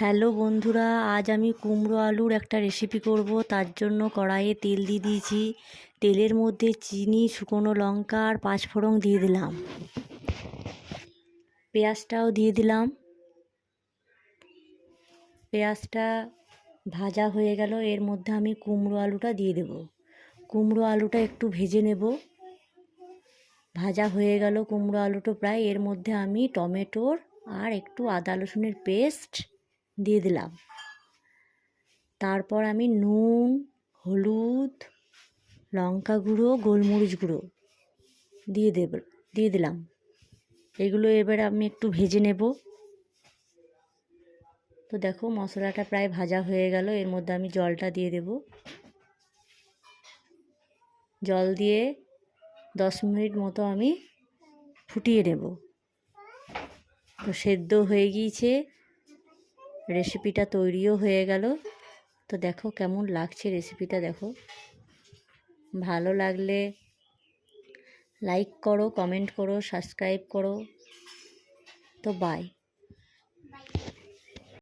Hello বন্ধুরা, আজ আমি কুমড়ো আলুর একটা রেসিপি করব। তার জন্য কড়াইয়ে তেল দিয়ে দিয়েছি। তেলের মধ্যে চিনি, শুকনো লঙ্কা আর পাঁচফোড়ন দিয়ে দিলাম। পেঁয়াজটাও দিয়ে দিলাম। পেঁয়াজটা ভাজা হয়ে গেল, এর মধ্যে আমি কুমড়ো আলুটা দিয়ে দেব। কুমড়ো আলুটা একটু ভেজে নেব। ভাজা হয়ে গেল কুমড়ো আলুটা প্রায়। এর মধ্যে আমি টমেটোর আর একটু আদা রসুনের পেস্ট দিয়ে দিলাম। তারপর আমি নুন, হলুদ, লঙ্কা গুঁড়ো, গোলমরিচ গুঁড়ো দিয়ে দিলাম। এগুলো এবার আমি একটু ভেজে নেব। তো দেখো মশলাটা প্রায় ভাজা হয়ে গেল। এর মধ্যে আমি জলটা দিয়ে দেব। জল দিয়ে 10 মিনিট মতো আমি ফুটিয়ে নেব। তো সেদ্ধ হয়ে গিয়েছে, রেসিপিটা তৈরিও হয়ে গেল। তো দেখো কেমন লাগছে রেসিপিটা। দেখো ভালো লাগলে লাইক করো, কমেন্ট করো, সাবস্ক্রাইব করো। তো বাই।